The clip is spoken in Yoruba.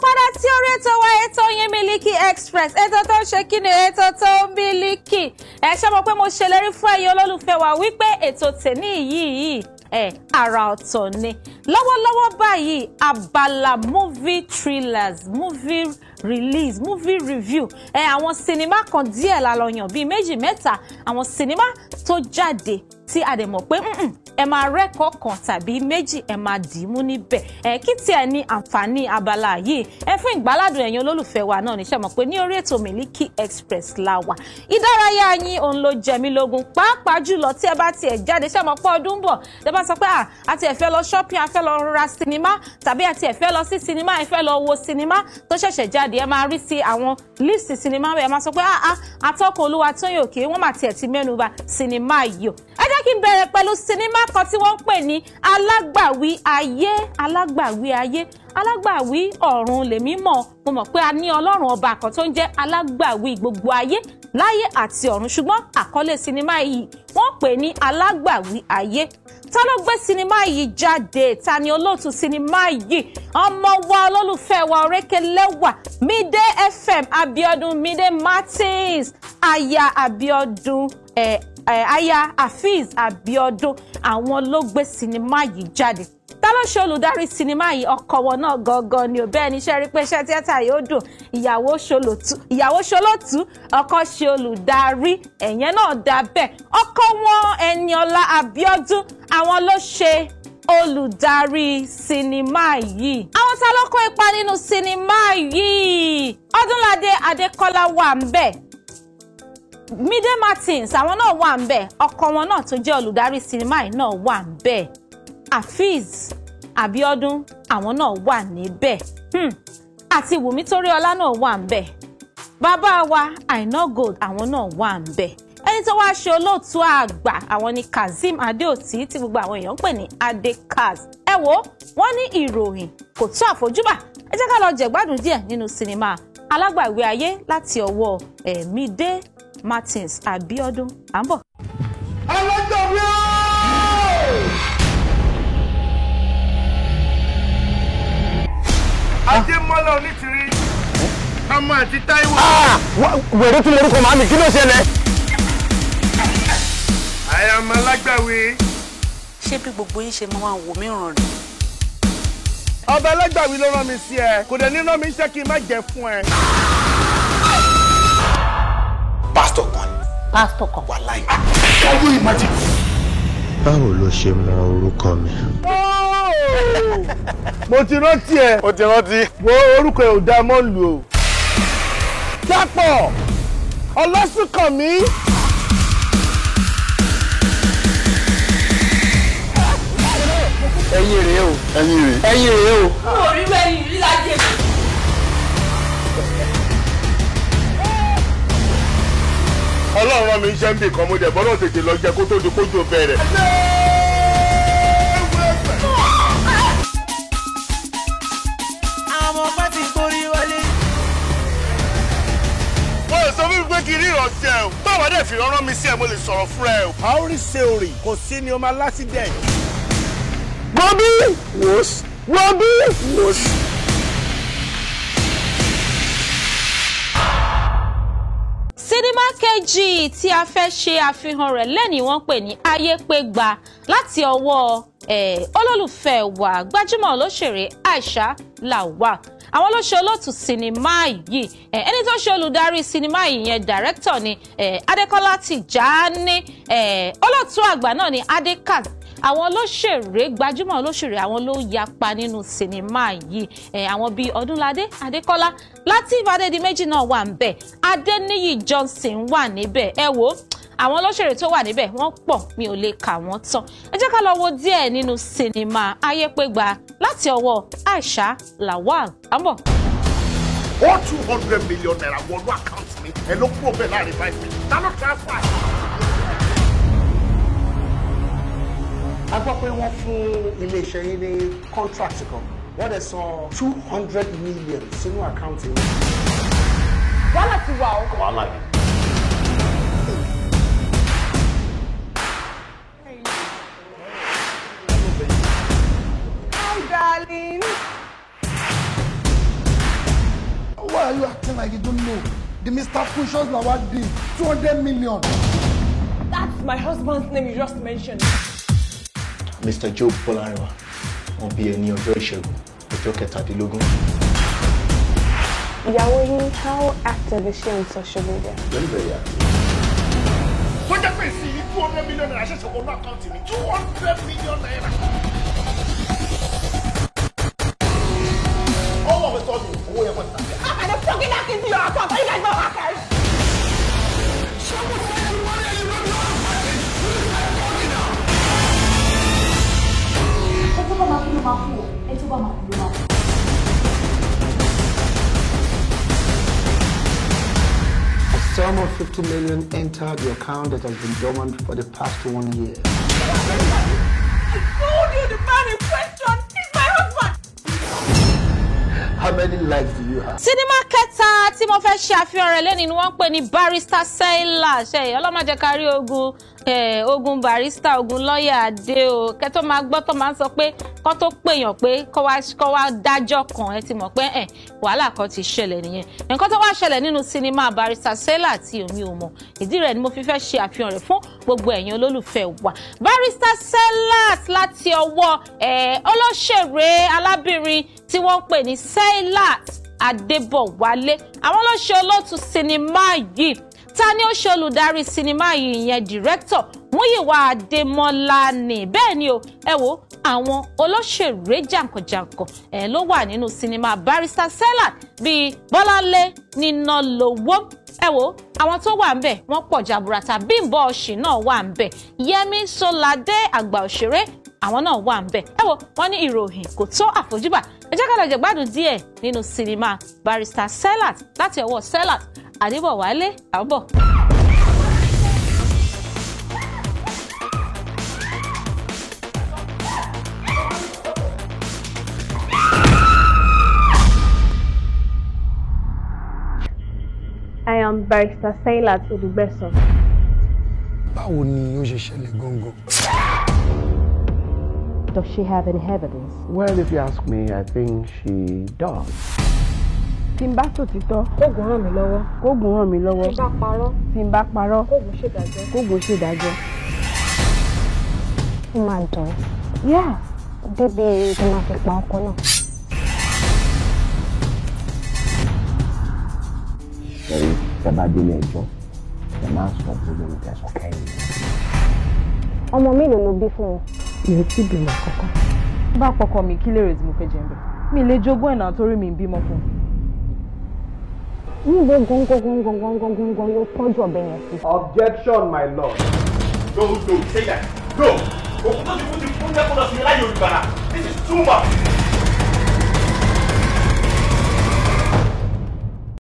padà sí orí ètò wa ètò yín Miliki Express ètò tó ṣe kíni ètò tó Miliki ṣé mọ̀ pé mo ṣèlérí fún ẹ̀yin olólùfẹ́ wa wípé ètò tèmi yìí àrà ọ̀tọ̀ ni lọ́wọ́lọ́wọ́ báyìí abala movie thrillers movie release movie review àwọn sinimá kan díẹ̀ la lọ yàn bíi méjì mẹ́ta àwọn sinimá tó jáde tí a dẹ̀ mọ̀ pé ẹ máa rẹ́kọ̀ọ́ kan tàbí méjì ẹ máa dìímú níbẹ̀ kí tí ẹ ní àǹfààní abala yìí fún ìgbáládùn ẹ̀yin olólùfẹ́ wa náà níṣẹ́ mọ̀ pé ní orí ètò Miliki Express la wà ìdárayá yín òun ló jẹ mí lógún pàápàá jùlọ tí ẹ bá tiẹ̀ jáde ṣé mọ̀ pé ọdún bọ̀ tẹ́ bá sọ pé àti ẹ fẹ́ lọ shopping a fẹ́ lọ ra sinimá tàbí àti ẹ fẹ́ lọ sí sinimá ẹ fẹ́ lọ wo sinimá tó ṣẹ̀ṣẹ̀ jáde ẹ máa rí sí àwọn list sinimá ẹ máa sọ pé atọ́kùn olúwa Toyin òkè wọ́n máa tiẹ̀ ti mẹ́nu bà sinimá yìí o ẹ jẹ́ kí n bẹ̀rẹ̀ pẹ̀lú sinimá kan tí wọ́n ń pè ní Alagbawi ayé Alagbawi ayé Alagbawi ọ̀run lèmi mọ̀ mo mọ̀ pé a ní ọlọ́run ọba kan tó ń jẹ́ Alagbawi gbogbo ayé láyé àti ọ̀run ṣùgbọ́n àkọlé sinimá yìí wọ́n pè ní Alagbawi ayé ta ló gbé sinimá yìí jáde ta ni olóòtú sinimá yìí ọmọ wa olólùfẹ́ wa Òrékelẹ́wà Mide FM Abiodun Mide Martins aya Abiodun aya Hafiz Abiodun àwọn ló gbé sinimá yìí jáde ta ló ṣe olùdarí sinimá yìí ọkọ wọn náà gangan ni ò bẹ́ẹ̀ ni ṣe rí pé iṣẹ́ tíátà yóò dùn ìyàwó ṣolótú ọkọ ṣe olùdarí ẹ̀yẹn náà dá bẹ́ẹ̀ ọkọ wọn Ẹniọlá Abiodun àwọn ló ṣe olùdarí sinimá yìí àwọn ta ló kó ipa nínú sinimá yìí Ọdúnládé Adékọ́lá wà ń bẹ̀ Mide Martins àwọn náà wà ń bẹ̀ ọkọ wọn náà tó jẹ́ olùdarí sinimá yìí náà wà ń bẹ̀ Hafiz Abiodun àwọn náà wà níbẹ̀ àti Wùmí Tóríọlá náà wà ń bẹ̀ bàbá wa Àìná Gold àwọn náà wà ń bẹ̀ ẹni tó wá ṣe olóòtú àgbà àwọn ni Kazeem Adeoti tí gbogbo àwọn èèyàn ń pè ní Adekaz ẹ wo wọ́n ní ìròyìn kò tó àfojúbà ẹ jẹ́ ká lọ jẹ̀gbádùn díẹ̀ nínú sinimá Alagbawi ayé láti ọwọ́ Mide Martins Abiodun à ń bọ̀. Alagbawi! Adémọ́lá Onítìrí ọmọ àti Táíwò. Wèrè tún lórúkọ màmí kí ló ṣẹlẹ̀? I am Alagbawi. Ṣé bí gbogbo yín ṣe máa wò mí ràn rí? Ọba Alagbawi ló rán mi sí ẹ kò dẹ̀ ní rán mi iṣẹ́ kí n má jẹ fún ẹ. Pásítọ̀ kan ni. Pásítọ̀ kan. Wà láì. Can you imagine? Báwo ló ṣe mọ orúkọ mi? Mo ti rántí ẹ. Ó ti rántí. Wo orúkọ ẹ̀ ò dá mọ́ lù o. Dápọ̀ Ọlásùnkànmí. Ẹyin rèé o. Ẹyin rèé o. Mo rí wẹ́yìn rí lájẹ̀ mi. Ọlọ́run rán mi iṣẹ́ ń bì kan mo dẹ̀ bọ́dọ̀ tètè lọ jẹ kó tó di kójú bẹ̀rẹ̀. Àwọn ọba ti torí wọlé. Wọ́n lè sọ fún mi pé kí n rí ìrọ̀sí ẹ o. Báwo dẹ̀ fi rán mi sí ẹ mo lè sọ̀rọ̀ fún ẹ o. Àórí ṣe òrì kò sí ni o máa lásìdẹ̀ẹ̀. Wọ́bí wòs. Wọ́bí wòs. Sinimá kejì tí a fẹ́ ṣe àfihàn rẹ̀ lẹ́ni wọ́n pè ní Ayépégbà láti ọwọ́ olólùfẹ́ wa gbajúmọ̀ olóṣèré Aisha Lawal àwọn ló ṣe olóòtú sinimá yìí ẹni tó ṣe olùdarí sinimá yìí yẹn dàrẹ́kítọ̀ ni Adékọ́lá Tìjání olóòtú àgbà náà ni Adekaz àwọn olóṣèré gbajúmọ̀ olóṣèré àwọn ló yapa nínú sinimá yìí àwọn bíi Ọdúnládé Adékọ́lá Lateef Adédìméjì náà wà níbẹ̀ Adéníyì Johnson wà níbẹ̀ ẹ wo àwọn olóṣèré tó wà níbẹ̀ wọ́n pọ̀ mi ò lè kà wọ́n tán ẹ jẹ́ ká lọ wo díẹ̀ nínú sinimá Ayépégbà láti ọwọ́ Aisha Lawal àbọ̀. Ó 200 million naira wọnú àkáǹtì mi ẹ ló kúrò bẹ́ẹ̀ láàrin 5 minutes. Ta ló transfer? A gbọ́ pé wọ́n fún iléeṣẹ́ yín ní contract kan wọ́n dẹ̀ san 200 million sínú àkáǹtì yín. Wàhálà ti wà ó. Wàhálà yìí. Hi darling. are you acting like you don't know? The Mr. Pushers Lawad deal, 200 million. That's my husband's name you just mentioned. Mr. Job Polariwa won't be any ọjọ́ ìṣẹ́gun ọjọ́ kẹtàdínlógún. Yawoyi, how active is she on social media? Very active. What you see, 200 million naira. I just want to account me. 200 million naira. All of a sudden, who you want to say? How can they fucking hack into your account? Are you guys not hackers? A sum of 50 million entered your account that has been dormant for the past 1 year. I told you the man in question is my husband. How many lives do you have? Sinimá kẹta tí mo fẹ́ ṣe àfihàn rẹ̀ lẹ́ni ni wọ́n ń pè ní Barrister Sailor. Ṣé ọlọ́mọdé kárí ogun barrister ogun lọ́ọ̀yà adé o. Kẹ́ tó máa gbọ́ tó máa ń sọ pé kó tó pèèyàn pé kó wá dájọ́ kan ẹ ti mọ̀ pé wàhálà kan ti ṣẹlẹ̀ nìyẹn. Nǹkan tó wá ṣẹlẹ̀ nínú sinimá Barrister Sailor tí omi ò mọ̀. Ìdí rẹ̀ ni mo fi fẹ́ ṣe àfihàn rẹ̀ fún gbogbo ẹ̀yin olólùfẹ́ wa. Barrister Sailor láti ọwọ́ olóṣèré alábìnrin tí wọ́n ń pè ní Sailor Adébọ̀wálé. Àwọn ló ṣe olóòtú sinimá yìí. Ta ni ó ṣe olùdarí sinimá yìí ìyẹn director Múyìwá Adémọ́lá ni. Bẹ́ẹ̀ ni o, ẹ wo àwọn olóṣèré jàǹkànjàǹkàn ló wà nínú sinimá Barrister Sailor bíi Bọ́láńlé Nínálowó. Ẹ wo àwọn tó wà ńbẹ̀ wọ́n pọ̀ jaburata. Bímbọ́ Ọ̀ṣì náà wà ńbẹ̀. Yẹmí Ṣọládé àgbà òṣèré àwọn náà wà ńbẹ̀. Ẹ wo wọ́n ní ìròyìn kò tó àfojúbà. Ẹ jẹ́ ká lọ jẹ gbádùn díẹ̀ nínú sinimá Barrister Sailor láti ọwọ́ Sailor Adébọ̀wálé àbọ̀. I am Barrister Sailor Odugbeso. Báwo ni ó ṣe ṣẹlẹ̀ gangan? Does she have any evidence? Well, if you ask me, I think she does. Tí n bá sòtítọ́, kóògùn ràn mí lọ́wọ́. Kóògùn ràn mí lọ́wọ́. Tí n bá parọ́. Tí n bá parọ́. Kóògùn ṣèdájọ́. Kóògùn ṣèdájọ́. Ó máa dùn. Yeah, débi tó máa fi pa ọkọ náà. Ṣẹ̀rí tẹ́bá délé ẹjọ́, ẹ máa sọ gbogbo ìtẹ̀sùn kẹ́yìn. Ọmọ mélòó ló bí fún wọn? Mi ò tí bímọ kankan. Bá pọkọ mi kí lèrè tí mo fẹ́ jẹ́ ń bẹ̀. Mi lè jogún ẹ̀nà torí mi ń bímọ fún un. Níbo gangan ló tọ́jú ọ̀bẹ yẹn sí? Objection, my lord. No, say that. No. Òkú tó ti kú ti kú jẹ́ kó lọ sí ilé láyé olùgbàlà. This is too much.